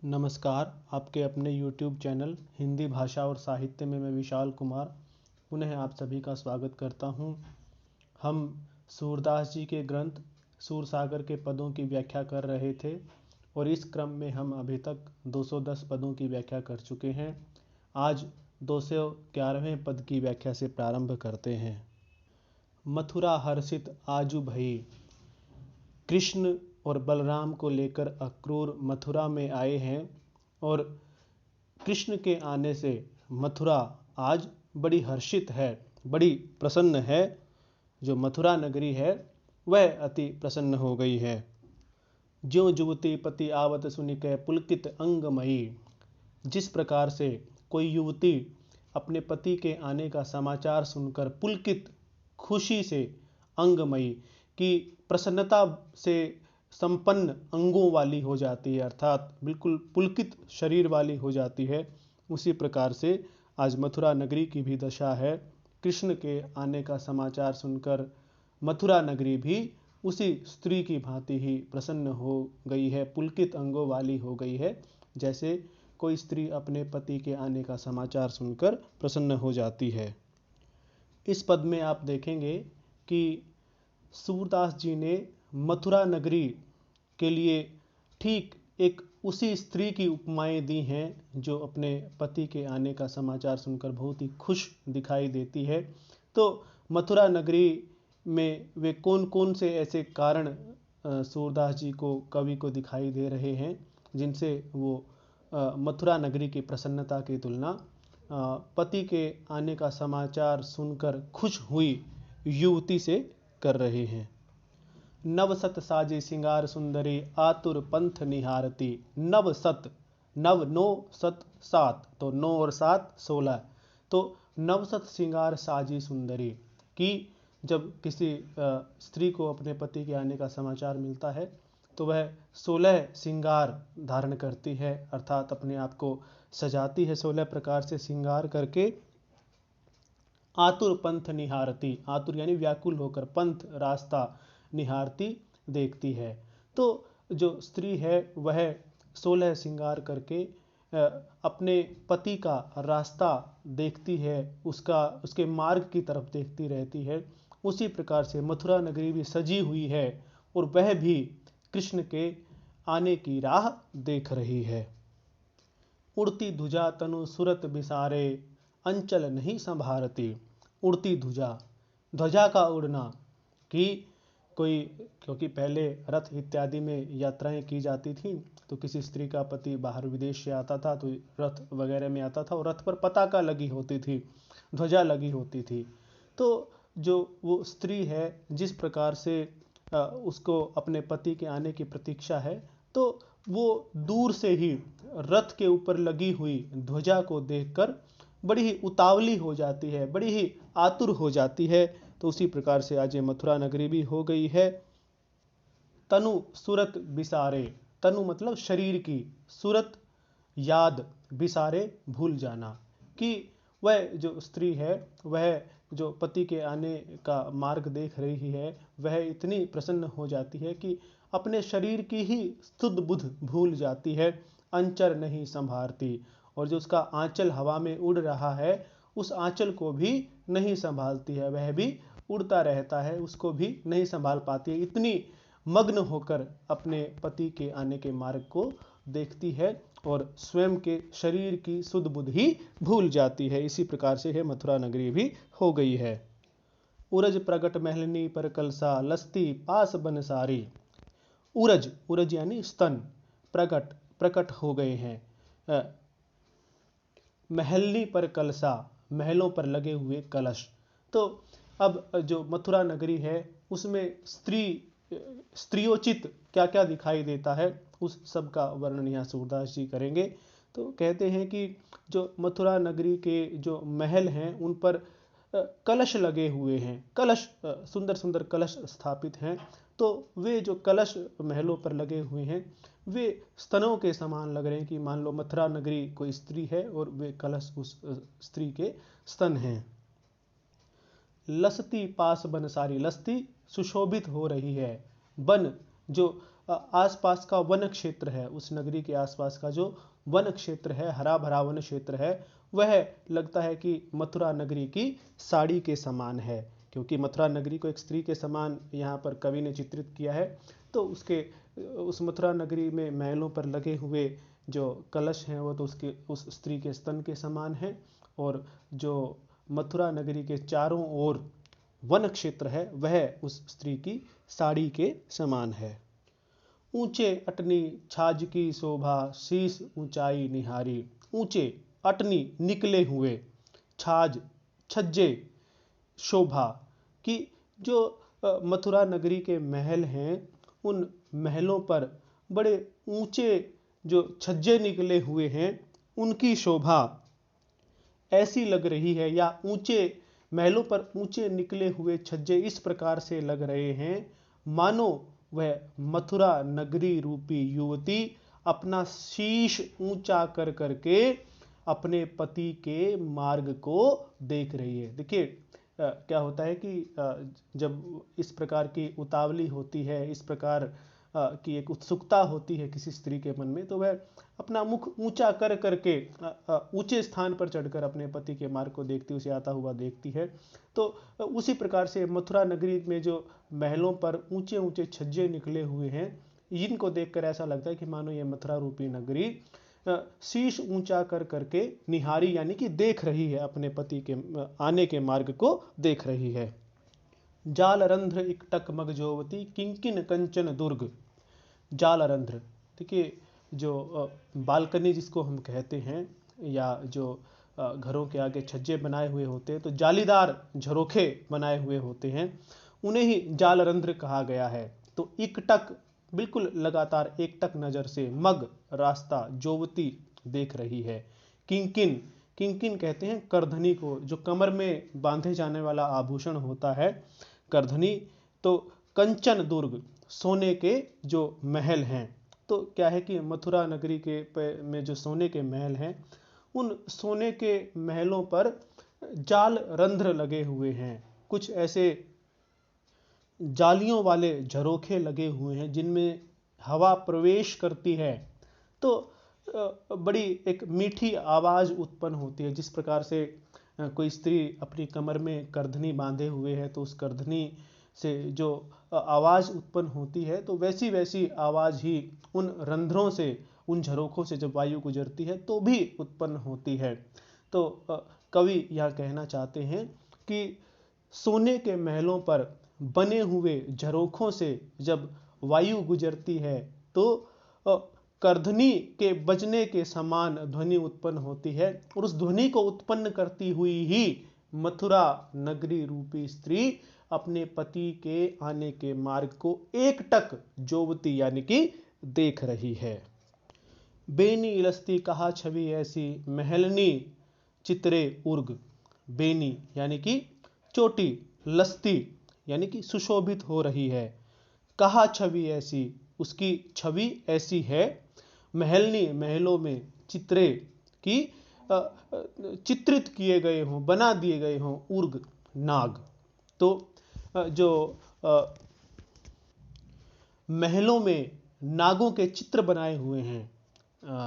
नमस्कार। आपके अपने YouTube चैनल हिंदी भाषा और साहित्य में मैं विशाल कुमार पुनः आप सभी का स्वागत करता हूं। हम सूरदास जी के ग्रंथ सूरसागर के पदों की व्याख्या कर रहे थे और इस क्रम में हम अभी तक 210 पदों की व्याख्या कर चुके हैं। आज 211वें पद की व्याख्या से प्रारंभ करते हैं। मथुरा हर्षित आजू भई। कृष्ण और बलराम को लेकर अक्रूर मथुरा में आए हैं और कृष्ण के आने से मथुरा आज बड़ी हर्षित है, बड़ी प्रसन्न है। जो मथुरा नगरी है वह अति प्रसन्न हो गई है। ज्यों युवती पति आवत सुनिकै पुलकित अंगमयी। जिस प्रकार से कोई युवती अपने पति के आने का समाचार सुनकर पुलकित खुशी से अंगमयी की प्रसन्नता से संपन्न अंगों वाली हो जाती है, अर्थात बिल्कुल पुलकित शरीर वाली हो जाती है, उसी प्रकार से आज मथुरा नगरी की भी दशा है। कृष्ण के आने का समाचार सुनकर मथुरा नगरी भी उसी स्त्री की भांति ही प्रसन्न हो गई है, पुलकित अंगों वाली हो गई है, जैसे कोई स्त्री अपने पति के आने का समाचार सुनकर प्रसन्न हो जाती है। इस पद में आप देखेंगे कि सूरदास जी ने मथुरा नगरी के लिए ठीक एक उसी स्त्री की उपमाएं दी हैं जो अपने पति के आने का समाचार सुनकर बहुत ही खुश दिखाई देती है। तो मथुरा नगरी में वे कौन कौन से ऐसे कारण सूरदास जी को, कवि को दिखाई दे रहे हैं जिनसे वो मथुरा नगरी की प्रसन्नता की तुलना पति के आने का समाचार सुनकर खुश हुई युवती से कर रहे हैं। नवसत साजी सिंगार सुंदरी आतुर पंथ निहारती। नवसत, नव नो सत सात, तो 9 और 7 16। तो नवसत सिंगार साजी सुंदरी की जब किसी स्त्री को अपने पति के आने का समाचार मिलता है तो वह 16 सिंगार धारण करती है, अर्थात अपने आप को सजाती है 16 प्रकार से सिंगार करके। आतुर पंथ निहारती, आतुर यानी व्याकुल होकर, पंथ रास्ता, निहारती देखती है। तो जो स्त्री है वह 16 सिंगार करके अपने पति का रास्ता देखती है, उसके मार्ग की तरफ देखती रहती है। उसी प्रकार से मथुरा नगरी भी सजी हुई है और वह भी कृष्ण के आने की राह देख रही है। उड़ती ध्वजा तनु सुरत बिसारे अंचल नहीं संभारती। उड़ती ध्वजा, ध्वजा का उड़ना, कि कोई, क्योंकि पहले रथ इत्यादि में यात्राएं की जाती थी तो किसी स्त्री का पति बाहर विदेश से आता था तो रथ वगैरह में आता था और रथ पर पताका लगी होती थी, ध्वजा लगी होती थी। तो जो वो स्त्री है जिस प्रकार से उसको अपने पति के आने की प्रतीक्षा है, तो वो दूर से ही रथ के ऊपर लगी हुई ध्वजा को देखकर बड़ी ही उतावली हो जाती है, बड़ी ही आतुर हो जाती है। तो उसी प्रकार से आज ये मथुरा नगरी भी हो गई है। तनु सुरत बिसारे, तनु मतलब शरीर की, सुरत याद, बिसारे भूल जाना, कि वह जो स्त्री है वह जो पति के आने का मार्ग देख रही है वह इतनी प्रसन्न हो जाती है कि अपने शरीर की ही स्तुत बुध भूल जाती है, अंचर नहीं संभारती। और जो उसका आंचल हवा में उड़ रहा है उस आंचल को भी नहीं संभालती है, वह भी उड़ता रहता है, उसको भी नहीं संभाल पाती है। इतनी मग्न होकर अपने पति के आने के मार्ग को देखती है और स्वयं के शरीर की सुध बुध ही भूल जाती है। इसी प्रकार से है मथुरा नगरी भी हो गई है। उरज प्रगट महलनी पर कलसा लस्ती पास बन सारी। उरज, उरज यानी स्तन, प्रगट, प्रकट हो गए हैं। महलनी पर कलसा, महलों पर लगे हुए कलश। तो अब जो मथुरा नगरी है उसमें स्त्रियोचित क्या क्या दिखाई देता है उस सब का वर्णन यहाँ सूरदास जी करेंगे। तो कहते हैं कि जो मथुरा नगरी के जो महल हैं उन पर कलश लगे हुए हैं, कलश, सुंदर सुंदर कलश स्थापित हैं। तो वे जो कलश महलों पर लगे हुए हैं वे स्तनों के समान लग रहे हैं, कि मान लो मथुरा नगरी कोई स्त्री है और वे कलश उस स्त्री के स्तन हैं। लसती पास बन सारी, लसती सुशोभित हो रही है, बन जो आसपास का वन क्षेत्र है, उस नगरी के आसपास का जो वन क्षेत्र है, हरा भरा वन क्षेत्र है, वह लगता है कि मथुरा नगरी की साड़ी के समान है। क्योंकि मथुरा नगरी को एक स्त्री के समान यहाँ पर कवि ने चित्रित किया है, तो उस मथुरा नगरी में महलों पर लगे हुए जो कलश हैं वो तो उसके उस स्त्री के स्तन के समान है, और जो मथुरा नगरी के चारों ओर वन क्षेत्र है वह उस स्त्री की साड़ी के समान है। ऊंचे अटनी छाज की शोभा, शीश ऊंचाई निहारी। ऊंचे अटनी निकले हुए, छाज छज्जे, शोभा कि जो मथुरा नगरी के महल हैं, उन महलों पर बड़े ऊंचे जो छज्जे निकले हुए हैं उनकी शोभा ऐसी लग रही है, या ऊंचे महलों पर ऊंचे निकले हुए छज्जे इस प्रकार से लग रहे हैं मानो वह मथुरा नगरी रूपी युवती अपना शीश ऊंचा कर करके अपने पति के मार्ग को देख रही है। देखिए क्या होता है कि जब इस प्रकार की उतावली होती है, इस प्रकार की एक उत्सुकता होती है किसी स्त्री के मन में, तो वह अपना मुख ऊंचा कर करके ऊंचे स्थान पर चढ़कर अपने पति के मार्ग को देखती, उसे आता हुआ देखती है। तो उसी प्रकार से मथुरा नगरी में जो महलों पर ऊंचे ऊंचे छज्जे निकले हुए हैं, इनको देखकर ऐसा लगता है कि मानो ये मथुरा रूपी नगरी शीश ऊंचा कर करके निहारी यानी कि देख रही है, अपने पति के आने के मार्ग को देख रही है। जालरंध्र इकटक मगजोवती किंकिन कंचन दुर्ग। जालरंध्र, देखिए जो बालकनी जिसको हम कहते हैं, या जो घरों के आगे छज्जे बनाए हुए होते हैं, तो जालीदार झरोखे बनाए हुए होते हैं, उन्हें ही जालरंध्र कहा गया है। तो इकटक बिल्कुल लगातार एकटक नजर से, मग रास्ता, जोवती देख रही है। किंकिन, किंकिन कहते हैं करधनी को, जो कमर में बांधे जाने वाला आभूषण होता है, करधनी। तो कंचन दुर्ग, सोने के जो महल हैं। तो क्या है कि मथुरा नगरी के में जो सोने के महल हैं, उन सोने के महलों पर जाल रंध्र लगे हुए हैं, कुछ ऐसे जालियों वाले झरोखे लगे हुए हैं जिनमें हवा प्रवेश करती है, तो बड़ी एक मीठी आवाज उत्पन्न होती है। जिस प्रकार से कोई स्त्री अपनी कमर में करधनी बांधे हुए है, तो उस करधनी से जो आवाज उत्पन्न होती है, तो वैसी वैसी आवाज ही उन रंध्रों से, उन झरोखों से जब वायु गुजरती है तो भी उत्पन्न होती है। तो कवि यह कहना चाहते हैं कि सोने के महलों पर बने हुए झरोखों से जब वायु गुजरती है तो करधनी के बजने के समान ध्वनि उत्पन्न होती है, और उस ध्वनि को उत्पन्न करती हुई ही मथुरा नगरी रूपी स्त्री अपने पति के आने के मार्ग को एकटक जोवती यानी कि देख रही है। बेनी इलस्ती कहा छवि ऐसी, महलनी चित्रे उर्ग। बेनी यानी कि चोटी, लस्ती यानी कि सुशोभित हो रही है। कहा छवि ऐसी, उसकी छवि ऐसी है। महलनी, महलों में, चित्रे की चित्रित किए गए हों, बना दिए गए हों, उर्ग नाग। तो जो महलों में नागों के चित्र बनाए हुए हैं,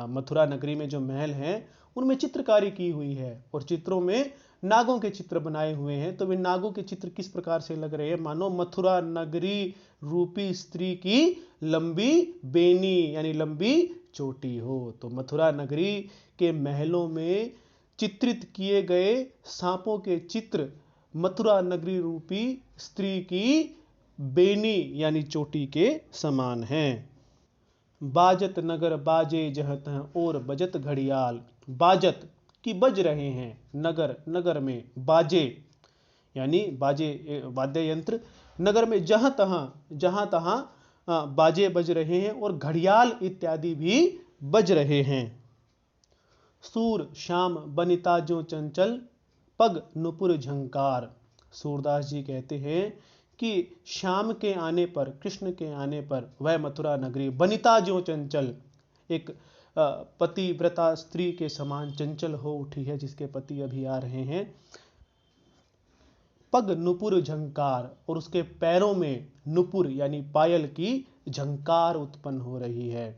मथुरा नगरी में जो महल हैं उनमें चित्रकारी की हुई है, और चित्रों में नागों के चित्र बनाए हुए हैं। तो वे नागों के चित्र किस प्रकार से लग रहे हैं, मानो मथुरा नगरी रूपी स्त्री की लंबी बेनी यानी लंबी चोटी हो। तो मथुरा नगरी के महलों में चित्रित किए गए सांपों के चित्र मथुरा नगरी रूपी स्त्री की बेनी यानी चोटी के समान हैं। बाजत नगर बाजे जहाँ तहाँ और बजत घड़ियाल। बाजत की बज रहे हैं, नगर, नगर में, बाजे यानी बाजे वाद्य यंत्र, नगर में जहाँ तहाँ बाजे बज रहे हैं, और घड़ियाल इत्यादि भी बज रहे हैं। सूर श्याम बनिता जो चंचल, पग नुपुर झंकार। सूरदास जी कहते हैं कि श्याम के आने पर, कृष्ण के आने पर, वह मथुरा नगरी बनिता जो चंचल, एक पतिव्रता स्त्री के समान चंचल हो उठी है, जिसके पति अभी आ रहे हैं। पग नुपुर झंकार, और उसके पैरों में नुपुर यानी पायल की झंकार उत्पन्न हो रही है।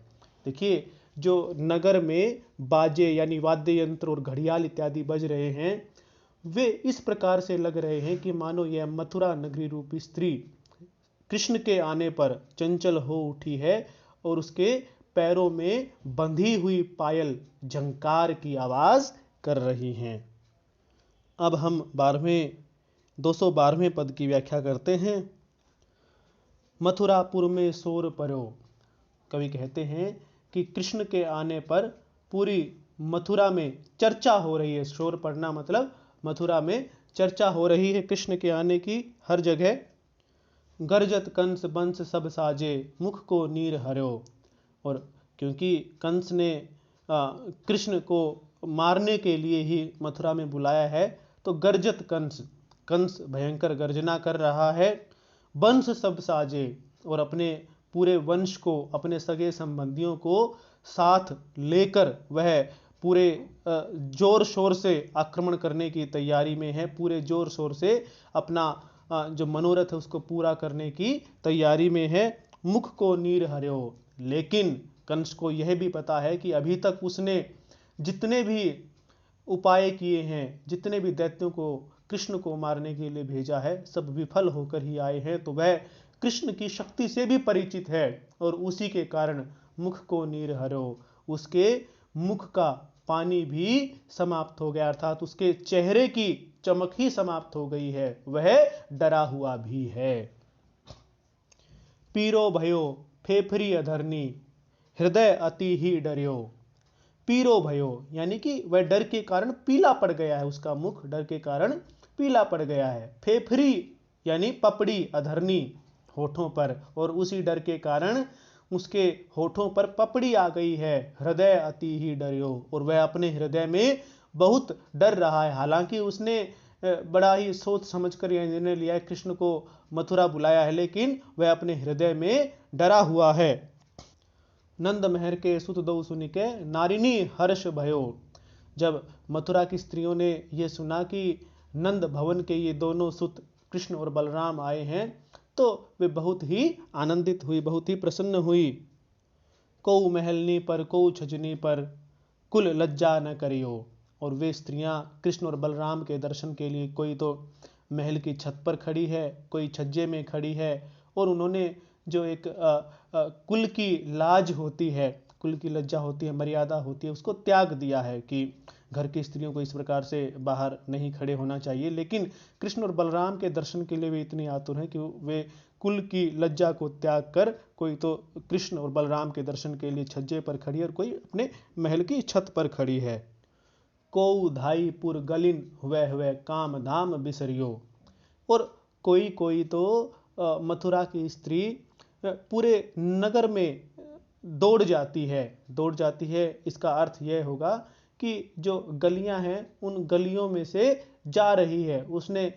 देखिए, जो नगर में बाजे यानी वाद्य यंत्र और घड़ियाल इत्यादि बज रहे हैं, वे इस प्रकार से लग रहे हैं कि मानो यह मथुरा नगरी रूपी स्त्री कृष्ण के आने पर चंचल हो उठी है और उसके पैरों में बंधी हुई पायल झंकार की आवाज कर रही हैं। अब हम 212वें पद की व्याख्या करते हैं। मथुरापुर में शोर परो। कवि कहते हैं कि कृष्ण के आने पर पूरी मथुरा में चर्चा हो रही है। शोर पड़ना मतलब मथुरा में चर्चा हो रही है कृष्ण के आने की हर जगह। गर्जत कंस बंस सब साजे, मुख को नीर हर्यो। और क्योंकि कंस ने कृष्ण को मारने के लिए ही मथुरा में बुलाया है, तो गर्जत कंस भयंकर गर्जना कर रहा है। वंश सब साजे, और अपने पूरे वंश को, अपने सगे संबंधियों को साथ लेकर वह पूरे जोर शोर से आक्रमण करने की तैयारी में है। पूरे जोर शोर से अपना जो मनोरथ है उसको पूरा करने की तैयारी में है। मुख को नीर हर्यो। लेकिन कंस को यह भी पता है कि अभी तक उसने जितने भी उपाय किए हैं, जितने भी दैत्यों को कृष्ण को मारने के लिए भेजा है, सब विफल होकर ही आए हैं। तो वह कृष्ण की शक्ति से भी परिचित है और उसी के कारण मुख को नीर हर्यो, उसके मुख का पानी भी समाप्त हो गया, अर्थात उसके चेहरे की चमक ही समाप्त हो गई है, वह डरा हुआ भी है। पीरो भयो फेफरी अधरनी, हृदय अति ही डरियो। पीरो भयो यानी कि वह डर के कारण पीला पड़ गया है, उसका मुख डर के कारण पीला पड़ गया है। फेफरी यानी पपड़ी, अधरनी होठों पर, और उसी डर के कारण उसके होठों पर पपड़ी आ गई है। हृदय अति ही डरियो, और वह अपने हृदय में बहुत डर रहा है। हालांकि उसने बड़ा ही सोच समझकर यह निर्णय लिया है, कृष्ण को मथुरा बुलाया है, लेकिन वह अपने हृदय में डरा हुआ है। नंद महर के सुत दो सुनिके, नारिनी हर्ष भयो। जब मथुरा की स्त्रियों ने यह सुना कि नंद भवन के ये दोनों सुत कृष्ण और बलराम आए हैं, तो वे बहुत ही आनंदित हुई, बहुत ही प्रसन्न हुई। को महलनी पर को छजनी पर, कुल लज्जा न करियो। और वे स्त्रियां कृष्ण और बलराम के दर्शन के लिए कोई तो महल की छत पर खड़ी है, कोई छज्जे में खड़ी है, और उन्होंने जो एक कुल की लाज होती है, कुल की लज्जा होती है, मर्यादा होती है, उसको त्याग दिया है कि घर की स्त्रियों को इस प्रकार से बाहर नहीं खड़े होना चाहिए। लेकिन कृष्ण और बलराम के दर्शन के लिए वे इतनी आतुर हैं कि वे कुल की लज्जा को त्याग कर कोई तो कृष्ण और बलराम के दर्शन के लिए छज्जे पर खड़ी है और कोई अपने महल की छत पर खड़ी है। को धाईपुर गलिन हुए काम धाम बिसरियो। और कोई कोई तो मथुरा की स्त्री पूरे नगर में दौड़ जाती है। इसका अर्थ यह होगा कि जो गलियां हैं उन गलियों में से जा रही है। उसने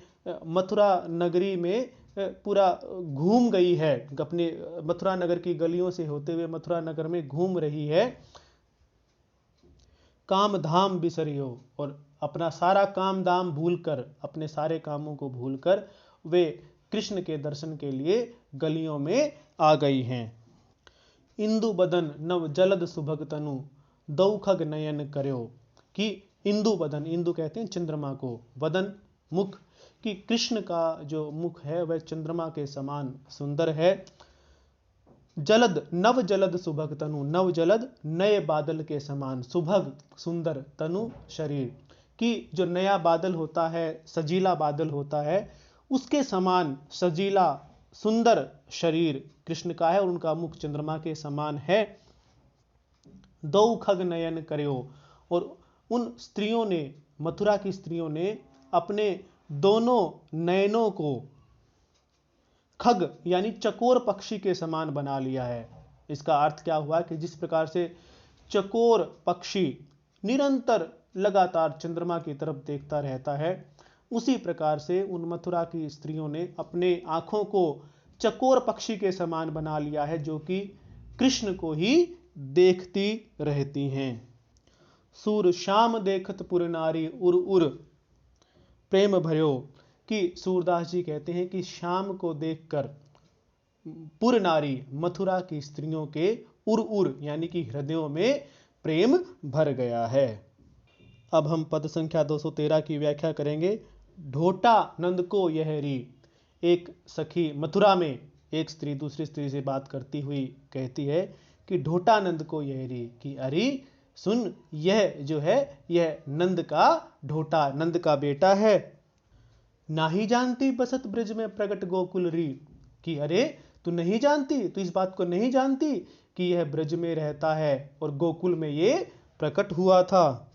मथुरा नगरी में पूरा घूम गई है, अपने मथुरा नगर की गलियों से होते हुए मथुरा नगर में घूम रही है। काम धाम बिसरियो, और अपना सारा काम दाम भूलकर, अपने सारे कामों को भूलकर वे कृष्ण के दर्शन के लिए गलियों में आ गई हैं। इंदु बदन नव जलद सुभग तनु, दौखग नयन कर्यो। कि इंदु बदन, इंदु कहते हैं चंद्रमा को, बदन मुख, कि कृष्ण का जो मुख है वह चंद्रमा के समान सुंदर है। जलद, नव जलद सुभग तनु, नव जलद नए बादल के समान, सुभग सुंदर, तनु शरीर, कि जो नया बादल होता है, सजीला बादल होता है, उसके समान सजीला सुंदर शरीर कृष्ण का है और उनका मुख चंद्रमा के समान है। दो खग नयन कर्यो, और उन स्त्रियों ने, मथुरा की स्त्रियों ने अपने दोनों नयनों को खग यानी चकोर पक्षी के समान बना लिया है। इसका अर्थ क्या हुआ कि जिस प्रकार से चकोर पक्षी निरंतर लगातार चंद्रमा की तरफ देखता रहता है, उसी प्रकार से उन मथुरा की स्त्रियों ने अपने आंखों को चकोर पक्षी के समान बना लिया है, जो कि कृष्ण को ही देखती रहती हैं। सूर श्याम देखत पुर नारी, उर उर प्रेम भर्यो। कि सूरदास जी कहते हैं कि श्याम को देखकर पुर नारी, मथुरा की स्त्रियों के उर उर यानी कि हृदयों में प्रेम भर गया है। अब हम पद संख्या 213 की व्याख्या करेंगे। ढोटा नंद को यह री। एक सखी मथुरा में एक स्त्री दूसरी स्त्री से बात करती हुई कहती है कि ढोटा नंद को यह री, कि अरे सुन, यह जो है यह नंद का ढोटा, नंद का बेटा है। नाही जानती बसत ब्रज में प्रगट गोकुल री, कि अरे तू नहीं जानती, तू इस बात को नहीं जानती कि यह ब्रज में रहता है और गोकुल में ये प्रकट हुआ था।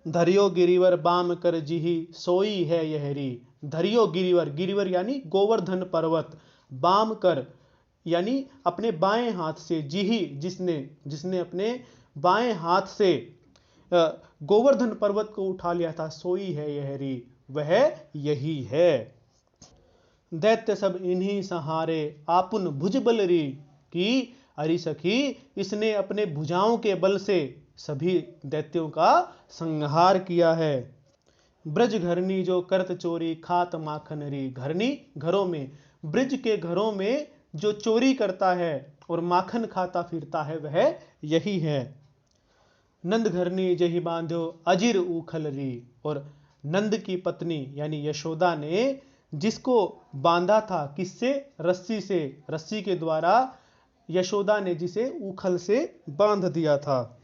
धरियो गिरिवर बाम कर जिही सोई है यह री। धरियो गिरिवर, गिरिवर यानी गोवर्धन पर्वत, बाम कर यानी अपने बाएं हाथ से, जिही जिसने, जिसने अपने बाएं हाथ से गोवर्धन पर्वत को उठा लिया था, सोई है यह री, वह यही है। दैत्य सब इन्हीं सहारे आपुन भुजबल री, कि अरे सखी इसने अपने भुजाओं के बल से सभी दैत्यों का संहार किया है। ब्रज घरनी जो करत चोरी खात माखन री। घरनी घरों में, ब्रज के घरों में जो चोरी करता है और माखन खाता फिरता है वह यही है। नंद घरनी जही बांध्यो अजिर उखल री। और नंद की पत्नी यानी यशोदा ने जिसको बांधा था, किससे, रस्सी से, रस्सी के द्वारा यशोदा ने जिसे उखल से बांध दिया था।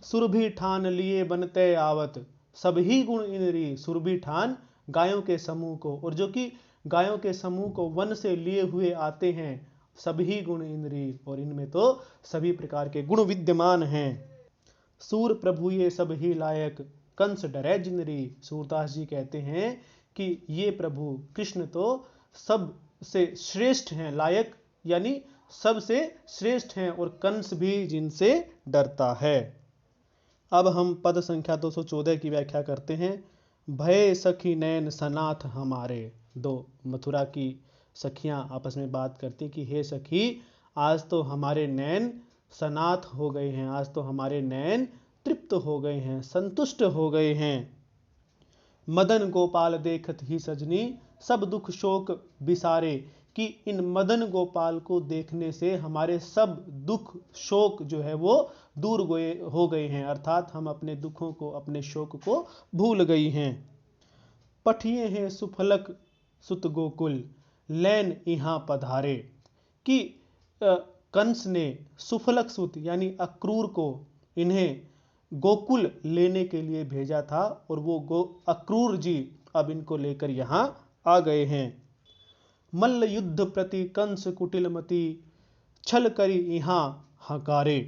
सुरभि ठान लिए बनते आवत सभी गुण इनरी। सुरभि ठान गायों के समूह को, और जो कि गायों के समूह को वन से लिए हुए आते हैं, सभी गुण इनरी, और इनमें तो सभी प्रकार के गुण विद्यमान हैं। सूर प्रभु ये सब ही लायक कंस डरे जिनरी। सूरदास जी कहते हैं कि ये प्रभु कृष्ण तो सबसे श्रेष्ठ हैं, लायक यानी सबसे श्रेष्ठ हैं, और कंस भी जिनसे डरता है। अब हम पद संख्या 214 की व्याख्या करते हैं। भय सखी नैन सनाथ हमारे। दो मथुरा की सखियां आपस में बात करती कि हे सखी, आज तो हमारे नैन सनाथ हो गए हैं, आज तो हमारे नैन तृप्त हो गए हैं, संतुष्ट हो गए हैं। मदन गोपाल देखत ही सजनी सब दुख शोक बिसारे, कि इन मदन गोपाल को देखने से हमारे सब दुख शोक जो है वो दूर हो गए हैं, अर्थात हम अपने दुखों को, अपने शोक को भूल गई हैं। पठिए हैं सुफलक सुत गोकुल लैन यहाँ पधारे, कि कंस ने सुफलक सुत यानी अक्रूर को इन्हें गोकुल लेने के लिए भेजा था, और वो अक्रूर जी अब इनको लेकर यहाँ आ गए हैं। मल्ल युद्ध प्रति कंस कुटिलमती छल करी यहाँ हकारे,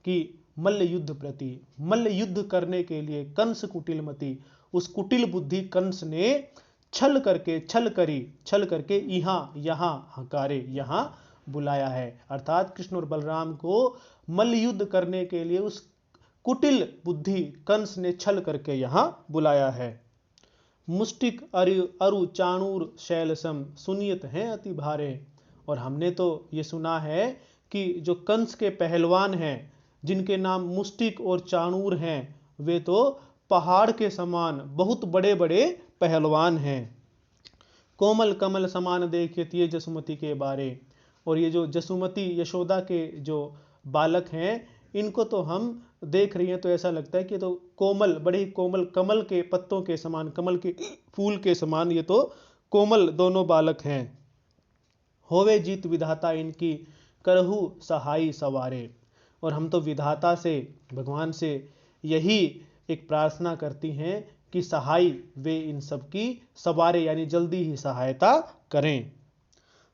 कि मल्ल युद्ध प्रति, मल्ल युद्ध करने के लिए कंस कुटिलमती, उस कुटिल बुद्धि कंस ने छल करके यहाँ हकारे, यहाँ बुलाया है, अर्थात कृष्ण और बलराम को मल्ल युद्ध करने के लिए उस कुटिल बुद्धि कंस ने छल करके यहाँ बुलाया है। मुष्टिक अरु चाणूर शैलसम सुनियत हैं अति भारे। और हमने तो ये सुना है कि जो कंस के पहलवान हैं, जिनके नाम मुष्टिक और चाणूर हैं, वे तो पहाड़ के समान बहुत बड़े बड़े पहलवान हैं। कोमल कमल समान देखिए ये जसुमती के बारे। और ये जो जसुमती यशोदा के जो बालक हैं, इनको तो हम देख रही हैं तो ऐसा लगता है कि तो कोमल, बड़े ही कोमल, कमल के पत्तों के समान, कमल के फूल के समान ये तो कोमल दोनों बालक हैं। होवे जीत विधाता इनकी करहु सहाई सवारे। और हम तो विधाता से, भगवान से यही एक प्रार्थना करती हैं कि सहाय वे इन सब की सवारे यानी जल्दी ही सहायता करें।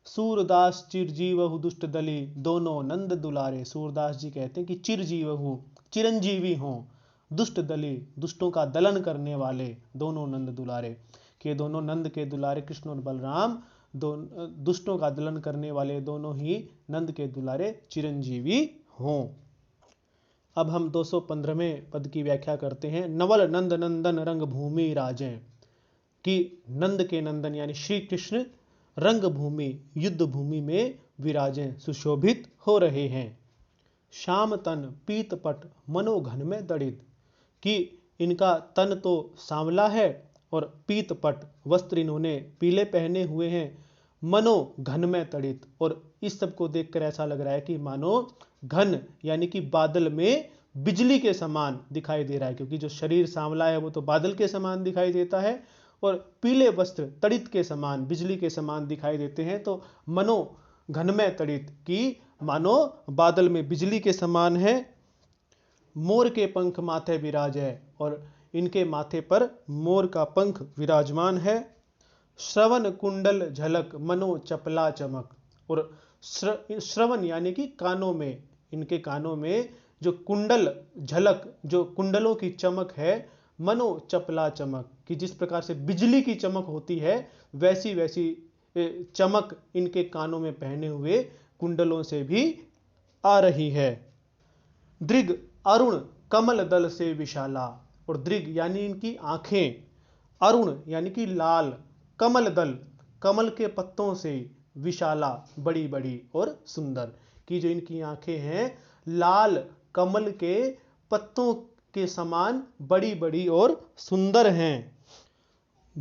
सूरदास चिरजीवहु दुष्ट दली दोनों नंद दुलारे। सूरदास जी कहते हैं कि चिरजीवहु चिरंजीवी हों, दुष्ट दली दुष्टों का दलन करने वाले, दोनों नंद दुलारे, कि दोनों नंद के दुलारे कृष्ण और बलराम दुष्टों का दलन करने वाले दोनों ही नंद के दुलारे चिरंजीवी हों। अब हम 215वें पद की व्याख्या करते हैं। नवल नंद नंदन रंग भूमि राजें, कि नंद के नंदन यानी श्री कृष्ण रंग भूमि युद्ध भूमि में विराजें, सुशोभित हो रहे हैं। श्याम तन पीतपट मनोघन में दड़ित, कि इनका तन तो सांवला है और पीतपट वस्त्र इन्होंने पीले पहने हुए हैं, मनो घन में तड़ित। और इस सब को देखकर ऐसा लग रहा है कि मानो घन यानी कि बादल में बिजली के समान दिखाई दे रहा है, क्योंकि जो शरीर सांवला है वो तो बादल के समान दिखाई देता है और पीले वस्त्र तड़ित के समान, बिजली के समान दिखाई देते हैं। तो मनो घन में तड़ित की मानो बादल में बिजली के समान है। मोर के पंख माथे विराज है, और इनके माथे पर मोर का पंख विराजमान है। श्रवण कुंडल झलक मनो चपला चमक। और श्रवण यानी कि कानों में, इनके कानों में जो कुंडल झलक, जो कुंडलों की चमक है, मनो चपला चमक, कि जिस प्रकार से बिजली की चमक होती है वैसी वैसी चमक इनके कानों में पहने हुए कुंडलों से भी आ रही है। दृग अरुण कमल दल से विशाला। और दृग यानी इनकी आंखें, अरुण यानी कि लाल, कमल दल कमल के पत्तों से, विशाला बड़ी बड़ी और सुंदर, कि जो इनकी आंखें हैं लाल कमल के पत्तों के समान बड़ी बड़ी और सुंदर हैं।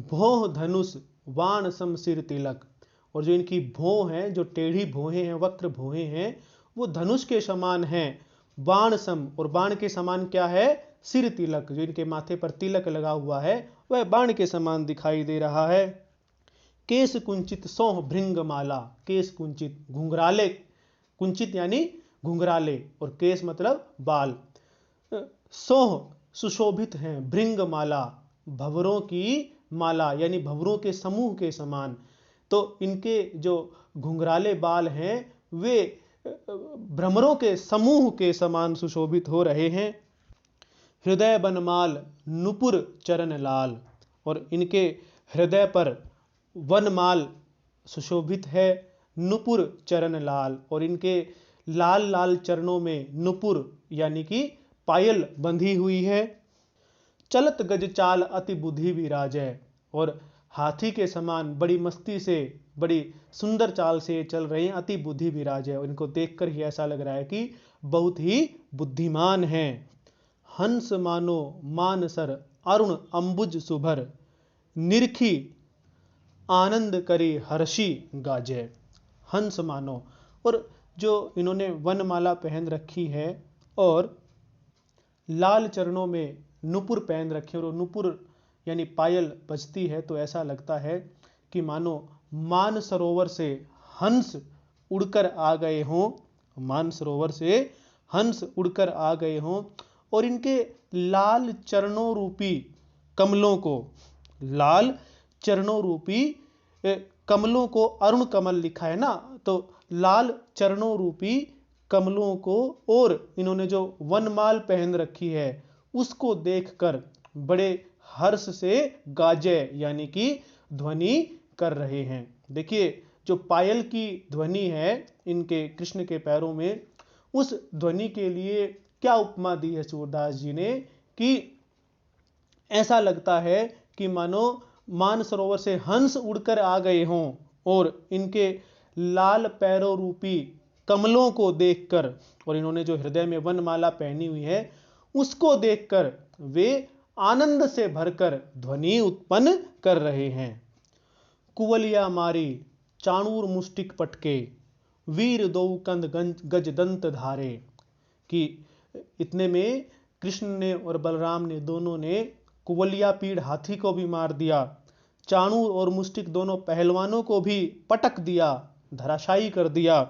भौह धनुष वाण सम सिर तिलक। और जो इनकी भौं हैं, जो टेढ़ी भौहें हैं, वक्र भौहें हैं, वो धनुष के समान हैं। बाण सम, और बाण के समान क्या है? सिर तिलक, जो इनके माथे पर तिलक लगा हुआ है वह बाण के समान दिखाई दे रहा है। केस कुंचित सौह भृंग माला। केस कुंचित, घुंघराले, कुंचित यानी घुंघराले, और केस मतलब बाल। सौह सुशोभित हैं, भृंग माला भंवरों की माला, यानी भंवरों के समूह के समान। तो इनके जो घुंघराले बाल हैं वे भ्रमरों के समूह के समान सुशोभित हो रहे हैं। हृदय बनमाल नुपुर चरण लाल। और इनके हृदय पर वनमाल सुशोभित है, नुपुर चरण लाल, और इनके लाल लाल चरणों में नुपुर यानी कि पायल बंधी हुई है। चलत गज चाल अति बुद्धि विराजै। और हाथी के समान बड़ी मस्ती से, बड़ी सुंदर चाल से चल रहे हैं, अति बुद्धि विराज है। और इनको देखकर ही ऐसा लग रहा है कि बहुत ही बुद्धिमान हैं। हंस मानो मानसर अरुण अंबुज सुभर, निरखी आनंद करी हर्षी गाजै। हंस मानो, और जो इन्होंने वनमाला पहन रखी है और लाल चरणों में नुपुर पहन रखे, और नुपुर यानी पायल बजती है, तो ऐसा लगता है कि मानो मानसरोवर से हंस उड़कर आ गए हों, मानसरोवर से हंस उड़कर आ गए हों। और इनके लाल चरणों रूपी कमलों को, लाल चरणों रूपी कमलों को, अरुण कमल लिखा है ना, तो लाल चरणों रूपी कमलों को, और इन्होंने जो वनमाल पहन रखी है उसको देखकर बड़े हर्ष से गाजे यानी कि ध्वनि कर रहे हैं। देखिए जो पायल की ध्वनि है इनके कृष्ण के पैरों में, उस ध्वनि के लिए क्या उपमा दी है सूरदास जी ने, कि ऐसा लगता है कि मानो मानसरोवर से हंस उड़कर आ गए हों, और इनके लाल पैरों रूपी कमलों को देखकर, और इन्होंने जो हृदय में वनमाला पहनी हुई है उसको देखकर वे आनंद से भरकर ध्वनि उत्पन्न कर रहे हैं। कुवलिया मारी चाणूर मुष्टिक पटके, वीर दो कंद गज दंत धारे। कि इतने में कृष्ण ने और बलराम ने दोनों ने कुवलिया पीड़ हाथी को भी मार दिया, चाणूर और मुष्टिक दोनों पहलवानों को भी पटक दिया, धराशायी कर दिया।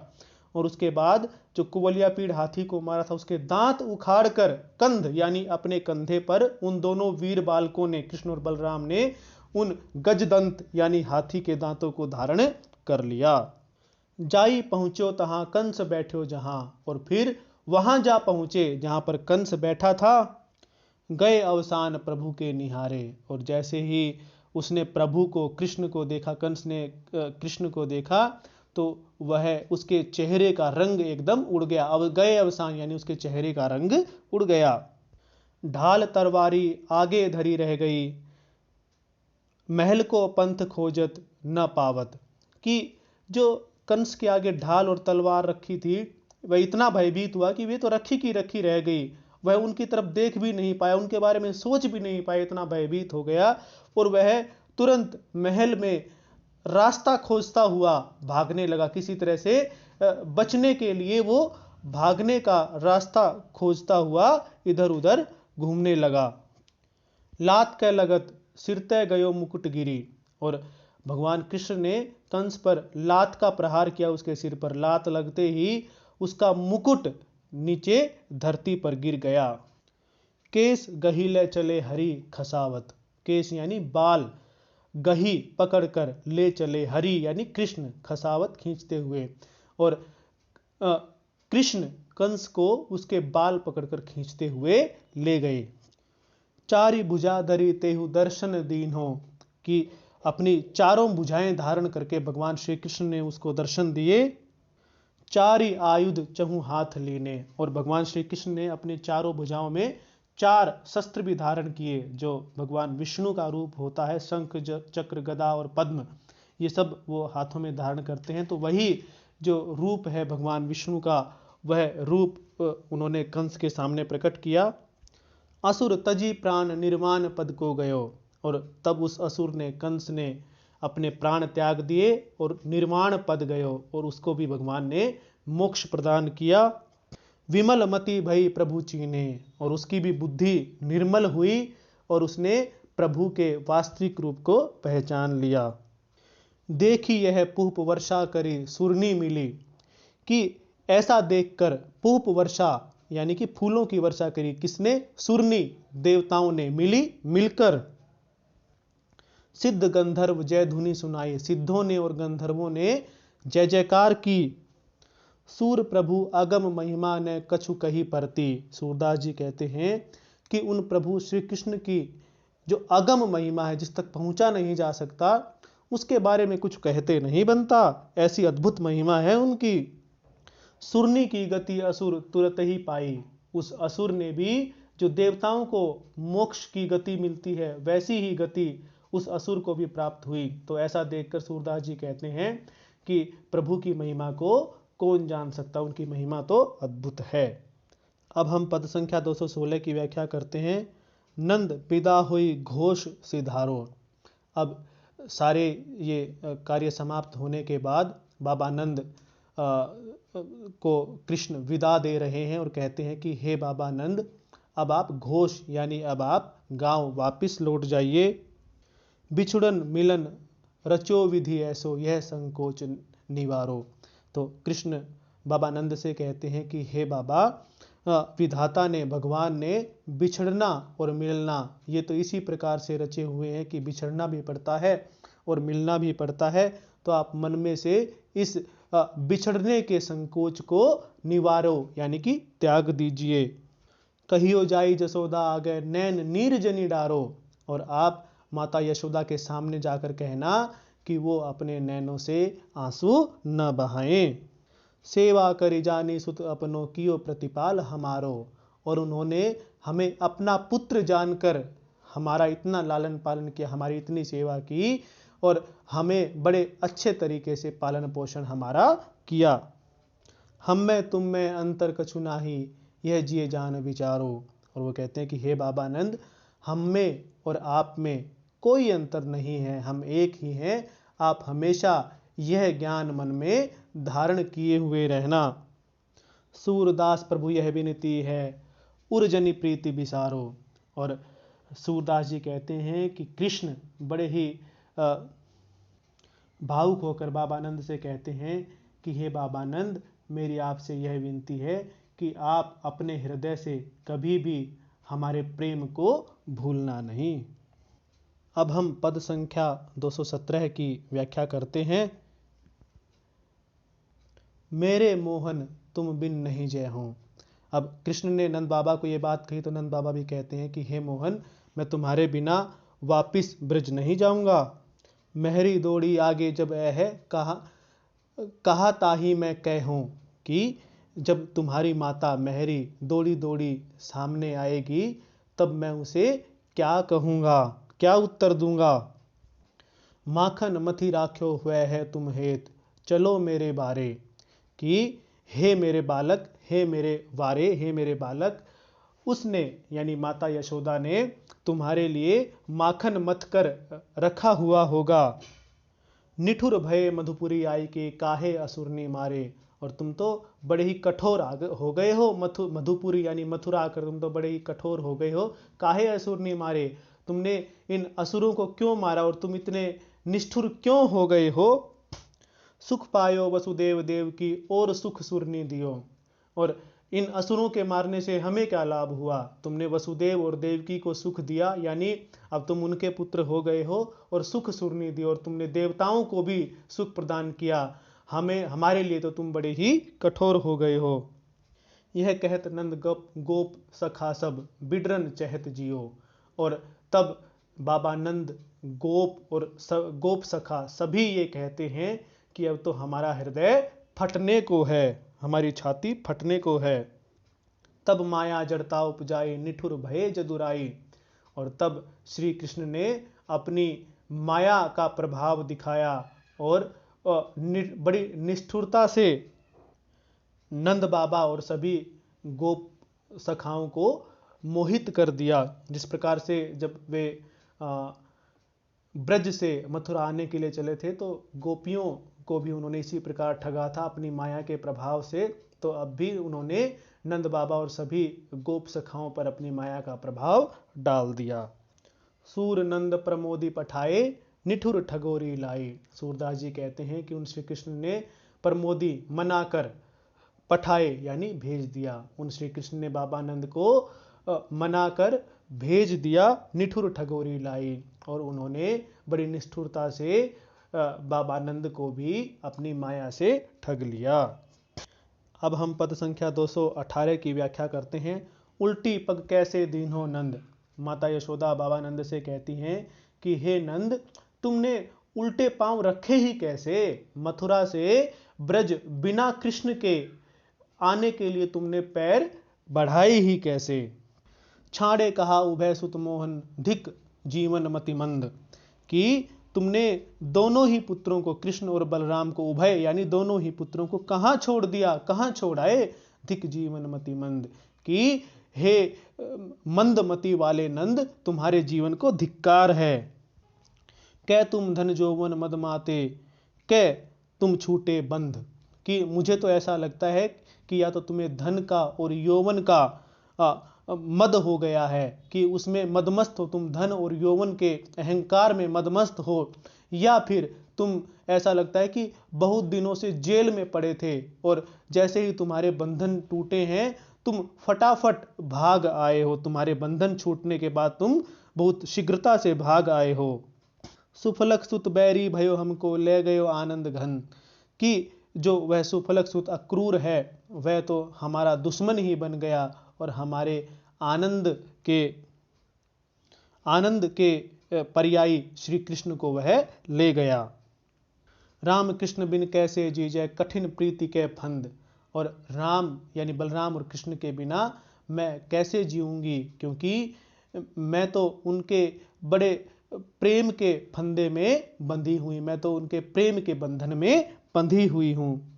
और उसके बाद जो कुवलिया पीड़ हाथी को मारा था उसके दांत उखाड़कर कंध यानी अपने कंधे पर उन दोनों वीर बालकों ने, कृष्ण और बलराम ने, उन गजदंत यानी हाथी के दांतों को धारण कर लिया। जाई पहुंचो तहां कंस बैठो जहां। और फिर वहां जा पहुंचे जहां पर कंस बैठा था। गए अवसान प्रभु के निहारे। और जैसे ही उसने प्रभु को, कृष्ण को देखा, कंस ने कृष्ण को देखा, तो वह उसके चेहरे का रंग एकदम उड़ गया। अब गए अवसान यानी उसके चेहरे का रंग उड़ गया। ढाल तरवारी आगे धरी रह गई, महल को पंथ खोजत न पावत। कि जो कंस के आगे ढाल और तलवार रखी थी वह इतना भयभीत हुआ कि वे तो रखी की रखी रह गई, वह उनकी तरफ देख भी नहीं पाया, उनके बारे में सोच भी नहीं पाया, इतना भयभीत हो गया। और वह तुरंत महल में रास्ता खोजता हुआ भागने लगा, किसी तरह से बचने के लिए वो भागने का रास्ता खोजता हुआ इधर उधर घूमने लगा। लात कै लगत सिर तय गयो मुकुट गिरी, और भगवान कृष्ण ने कंस पर लात का प्रहार किया, उसके सिर पर लात लगते ही उसका मुकुट नीचे धरती पर गिर गया। केस गहीले चले हरि खसावत, केस यानी बाल, गही पकड़कर ले चले हरि यानी कृष्ण, खसावत खींचते हुए, और कृष्ण कंस को उसके बाल पकड़कर खींचते हुए ले गए। चारि भुजा धरी तेहु दर्शन दीन हो, कि अपनी चारों भुजाएं धारण करके भगवान श्री कृष्ण ने उसको दर्शन दिए। चारि आयुध चहु हाथ लीने, और भगवान श्री कृष्ण ने अपने चारों भुजाओं में 4 शस्त्र भी धारण किए, जो भगवान विष्णु का रूप होता है, शंख चक्र गदा और पद्म, ये सब वो हाथों में धारण करते हैं। तो वही जो रूप है भगवान विष्णु का, वह रूप उन्होंने कंस के सामने प्रकट किया। असुर तजी प्राण निर्वाण पद को गयो, और तब उस असुर ने, कंस ने अपने प्राण त्याग दिए और निर्वाण पद गयो, और उसको भी भगवान ने मोक्ष प्रदान किया। विमल मति भई प्रभु चीने, और उसकी भी बुद्धि निर्मल हुई और उसने प्रभु के वास्तविक रूप को पहचान लिया। देखी यह पुष्प वर्षा करी सुरनी मिली, कि ऐसा देखकर पुष्प वर्षा यानी कि फूलों की वर्षा करी, किसने? सुरनी, देवताओं ने, मिली, मिलकर। सिद्ध गंधर्व जय धुनि सुनाई, सिद्धों ने और गंधर्वों ने जय जयकार की। सूर प्रभु अगम महिमा ने कछु कही परती, सूरदास जी कहते हैं कि उन प्रभु श्री कृष्ण की जो अगम महिमा है, जिस तक पहुंचा नहीं जा सकता, उसके बारे में कुछ कहते नहीं बनता, ऐसी अद्भुत महिमा है उनकी। सुरनी की गति असुर तुरत ही पाई, उस असुर ने भी, जो देवताओं को मोक्ष की गति मिलती है, वैसी ही गति उस असुर को भी प्राप्त हुई। तो ऐसा देखकर सूरदास जी कहते हैं कि प्रभु की महिमा को कौन जान सकता, उनकी महिमा तो अद्भुत है। अब हम पद संख्या 216 की व्याख्या करते हैं। नंद विदा हुई घोष सिधारो। अब सारे ये कार्य समाप्त होने के बाद बाबा नंद को कृष्ण विदा दे रहे हैं और कहते हैं कि हे बाबा नंद, अब आप घोष यानी अब आप गांव वापिस लौट जाइए। बिछुड़न मिलन रचो विधि ऐसो, यह संकोच निवारो। तो कृष्ण बाबा नंद से कहते हैं कि हे बाबा, विधाता ने, भगवान ने बिछड़ना और मिलना, ये तो इसी प्रकार से रचे हुए हैं कि बिछड़ना भी पड़ता है और मिलना भी पड़ता है। तो आप मन में से इस बिछड़ने के संकोच को निवारो यानी कि त्याग दीजिए। कहियो जाई जसोदा आगे नैन नीर जनी डारो, और आप माता यशोदा के सामने जाकर कहना कि वो अपने नैनों से आंसू न बहाएं। सेवा करी जानी सुत अपनों कियो प्रतिपाल हमारो, और उन्होंने हमें अपना पुत्र जानकर हमारा इतना लालन पालन किया, हमारी इतनी सेवा की और हमें बड़े अच्छे तरीके से पालन पोषण हमारा किया। हम में तुम में अंतर कछु नाही, यह जिए जान विचारो। और वो कहते हैं कि हे बाबा नंद, हम में और आप में कोई अंतर नहीं है, हम एक ही हैं। आप हमेशा यह ज्ञान मन में धारण किए हुए रहना। सूरदास प्रभु यह विनती है, उर्जनी प्रीति विसारो। और सूरदास जी कहते हैं कि कृष्ण बड़े ही भावुक होकर बाबा नंद से कहते हैं कि हे बाबा नंद, मेरी आपसे यह विनती है कि आप अपने हृदय से कभी भी हमारे प्रेम को भूलना नहीं। अब हम पद संख्या 217 की व्याख्या करते हैं। मेरे मोहन तुम बिन नहीं जय हो। अब कृष्ण ने नंद बाबा को ये बात कही तो नंद बाबा भी कहते हैं कि हे मोहन, मैं तुम्हारे बिना वापिस ब्रज नहीं जाऊंगा। मेहरी दौड़ी आगे जब है कहा ताही मैं कहूँ, कि जब तुम्हारी माता मेहरी दौड़ी दौड़ी सामने आएगी तब मैं उसे क्या कहूँगा, क्या उत्तर दूंगा। माखन मथी राख्यो हुए है तुम हेत, चलो मेरे बारे। कि हे मेरे बालक, हे मेरे वारे, हे मेरे बालक, उसने यानी माता यशोदा ने तुम्हारे लिए माखन मथ कर रखा हुआ होगा। निठुर भय मधुपुरी आई के काहे असुर ने मारे। और तुम तो बड़े ही कठोर हो गए हो, मधुपुरी यानी मथुरा आकर तुम तो बड़े ही कठोर हो गए हो। काहे असुर ने मारे, तुमने इन असुरों को क्यों मारा और तुम इतने निष्ठुर क्यों हो गए हो। सुख पायो वसुदेव देव की और सुख सुर ने दियो। और इन असुरों के मारने से हमें क्या लाभ हुआ। तुमने वसुदेव और देवकी को सुख दिया, यानी अब तुम उनके पुत्र हो गए हो, और सुख सुर ने दिया, और तुमने देवताओं को भी सुख प्रदान किया। हमारे लिए तो तुम बड़े ही कठोर हो गए हो। यह कहत नंद गोप सखा सब बिडरन चहत जियो। और तब बाबा नंद, गोप और गोप सखा सभी ये कहते हैं कि अब तो हमारा हृदय फटने को है, हमारी छाती फटने को है। तब माया जड़ता उपजाई निठुर भय जदुराई। और तब श्री कृष्ण ने अपनी माया का प्रभाव दिखाया और बड़ी निष्ठुरता से नंद बाबा और सभी गोप सखाओं को मोहित कर दिया। जिस प्रकार से जब वे ब्रज से मथुरा आने के लिए चले थे तो गोपियों को भी उन्होंने इसी प्रकार ठगा था अपनी माया के प्रभाव से। तो अब भी उन्होंने नंद बाबा और सभी गोप सखाओं पर अपनी माया का प्रभाव डाल दिया। सूर नंद प्रमोदी पठाए निठुर ठगोरी लाई। सूरदास जी कहते हैं कि उन श्री कृष्ण ने प्रमोदी मनाकर, पठाए यानी भेज दिया, उन श्री कृष्ण ने बाबा नंद को मनाकर भेज दिया, निठुर ठगोरी लाई। और उन्होंने बड़ी निष्ठुरता से बाबा नंद को भी अपनी माया से ठग लिया। अब हम पद संख्या 218 की व्याख्या करते हैं। उल्टी पग कैसे दीन्हो नंद। माता यशोदा बाबा नंद से कहती हैं कि हे नंद, तुमने उल्टे पांव रखे ही कैसे। मथुरा से ब्रज बिना कृष्ण के आने के लिए तुमने पैर बढ़ाए ही कैसे। छाड़े कहा उभय सुत मोहन धिक जीवन मतिमंद। कि तुमने दोनों ही पुत्रों को, कृष्ण और बलराम को, उभय यानी दोनों ही पुत्रों को कहाँ छोड़ दिया, कहाँ छोड़ाए। धिक जीवन मतिमंद, कि हे मंदमति वाले नंद, तुम्हारे जीवन को धिक्कार है। कै तुम धन जौवन मद माते, कै तुम छूटे बंध। कि मुझे तो ऐसा लगता है कि या तो तुम्हें धन का और यौवन का मद हो गया है, कि उसमें मदमस्त हो तुम, धन और यौवन के अहंकार में मदमस्त हो, या फिर तुम ऐसा लगता है कि बहुत दिनों से जेल में पड़े थे और जैसे ही तुम्हारे बंधन टूटे हैं तुम फटाफट भाग आए हो, तुम्हारे बंधन छूटने के बाद तुम बहुत शीघ्रता से भाग आए हो। सुफलक सुत बैरी भयो हमको ले गयो आनंद घन। कि जो वह सुफलक सुत अक्रूर है वह तो हमारा दुश्मन ही बन गया और हमारे आनंद के पर्यायी श्री कृष्ण को वह ले गया। राम कृष्ण बिन कैसे जीजय कठिन प्रीति के फंद। और राम यानी बलराम और कृष्ण के बिना मैं कैसे जीऊंगी, क्योंकि मैं तो उनके बड़े प्रेम के फंदे में बंधी हुई, मैं तो उनके प्रेम के बंधन में बंधी हुई हूँ।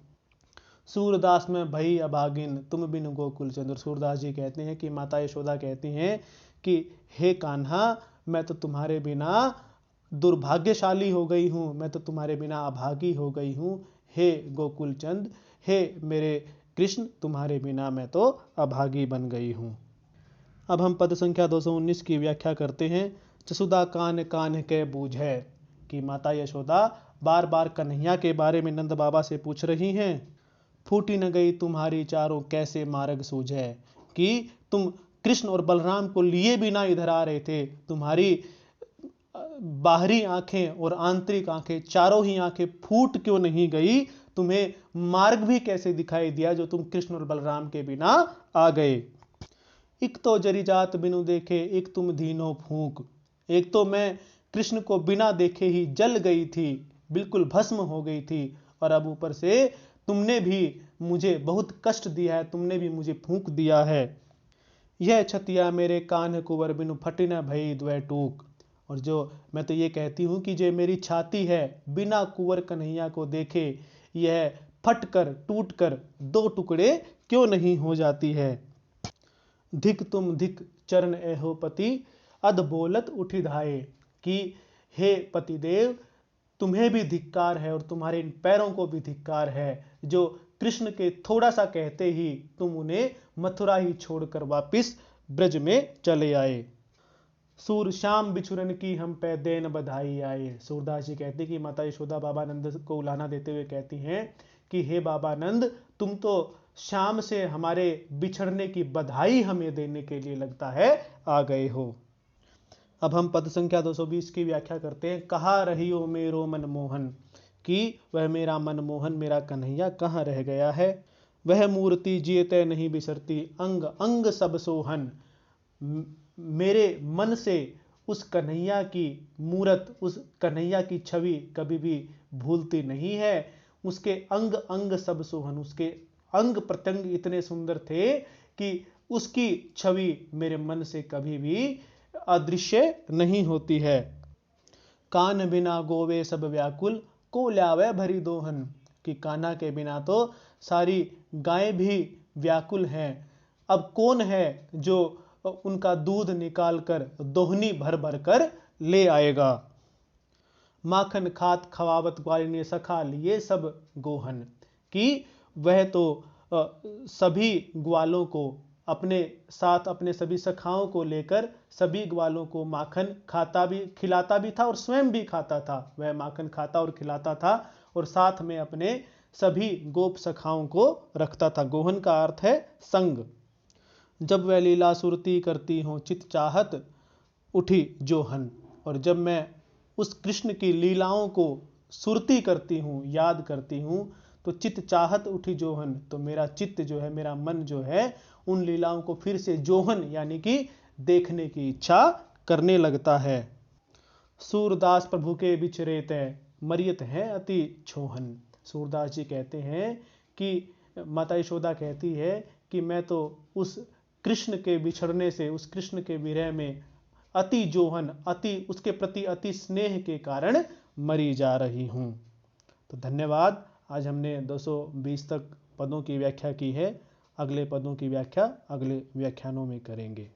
सूरदास में भई अभागिन तुम बिन गोकुल चंद्र। सूरदास जी कहते हैं कि माता यशोदा कहती हैं कि हे कान्हा, मैं तो तुम्हारे बिना दुर्भाग्यशाली हो गई हूँ, मैं तो तुम्हारे बिना अभागी हो गई हूँ। हे गोकुल चंद, हे मेरे कृष्ण, तुम्हारे बिना मैं तो अभागी बन गई हूँ। अब हम पद संख्या 219 की व्याख्या करते हैं। जसुदा कान कान के बूझै। कि माता यशोदा बार बार कन्हैया के बारे में नंद बाबा से पूछ रही हैं। फूटी न गई तुम्हारी चारों कैसे मार्ग सूझै। कि तुम कृष्ण और बलराम को लिए बिना इधर आ रहे थे, तुम्हारी बाहरी आंखें और आंतरिक आंखें, चारों ही आंखें फूट क्यों नहीं गई, तुम्हें मार्ग भी कैसे दिखाई दिया जो तुम कृष्ण और बलराम के बिना आ गए। एक तो जरी जात बिनु देखे एक तुम दीनो फूंक। एक तो मैं कृष्ण को बिना देखे ही जल गई थी, बिल्कुल भस्म हो गई थी, और अब ऊपर से तुमने भी मुझे बहुत कष्ट दिया है, तुमने भी मुझे फूंक दिया है। यह छतिया मेरे कान कुंवर बिनु फटी न भई द्वै टूक। और जो मैं तो ये कहती हूँ कि जो मेरी छाती है बिना कुंवर कन्हैया को देखे यह फट कर टूट कर दो टुकड़े क्यों नहीं हो जाती है। धिक तुम धिक चरण एहो पति अध बोलत उठि धाये। कि हे पतिदेव, तुम्हें भी धिक्कार है और तुम्हारे इन पैरों को भी धिक्कार है जो कृष्ण के थोड़ा सा कहते ही तुम उन्हें मथुरा ही छोड़कर वापिस ब्रज में चले आए। सूर श्याम बिछुरन की हम पे देन बधाई आए। सूरदास जी कहते कि माता यशोदा बाबा नंद को उलाहना देते हुए कहती हैं कि हे बाबा नंद, तुम तो श्याम से हमारे बिछड़ने की बधाई हमें देने के लिए लगता है आ गए हो। अब हम पद संख्या 220 की व्याख्या करते हैं। कहा रहियो मेरो मनमोहन, कि वह मेरा मनमोहन मेरा कन्हैया कहाँ रह गया है। वह मूर्ति जियते नहीं बिसरती, अंग अंग सब सोहन। मेरे मन से उस कन्हैया की मूरत, उस कन्हैया की छवि कभी भी भूलती नहीं है। उसके अंग अंग सब सोहन, उसके अंग प्रत्यंग इतने सुंदर थे कि उसकी छवि मेरे मन से कभी भी अदृश्य नहीं होती है। कान बिना गोवे सब व्याकुल, को ल्यावे भरी दोहन। कि कान्हा के बिना तो सारी गायें भी व्याकुल हैं। अब कौन है जो उनका दूध निकाल कर दोहनी भर भर कर ले आएगा। माखन खात खवावत ग्वालिनी सखा लिए सब गोहन। कि वह तो सभी ग्वालों को अपने साथ, अपने सभी सखाओं को लेकर सभी ग्वालों को माखन खाता भी, खिलाता भी था और स्वयं भी खाता था। वह माखन खाता और खिलाता था और साथ में अपने सभी गोप सखाओं को रखता था। गोहन का अर्थ है संग। जब वह लीला सुरती करती हूँ चित चाहत उठी जोहन। और जब मैं उस कृष्ण की लीलाओं को सुरती करती हूँ, याद करती हूँ, तो चित चाहत उठी जोहन, तो मेरा चित्त जो है, मेरा मन जो है, उन लीलाओं को फिर से जोहन यानी कि देखने की इच्छा करने लगता है। सूरदास प्रभु के बिछरे तय मरियत है अति छोहन। सूरदास जी कहते हैं कि माता यशोदा कहती है कि मैं तो उस कृष्ण के बिछड़ने से, उस कृष्ण के विरह में अति जोहन, अति उसके प्रति अति स्नेह के कारण मरी जा रही हूँ। तो धन्यवाद। आज हमने 220 तक पदों की व्याख्या की है। अगले पदों की व्याख्या अगले व्याख्यानों में करेंगे।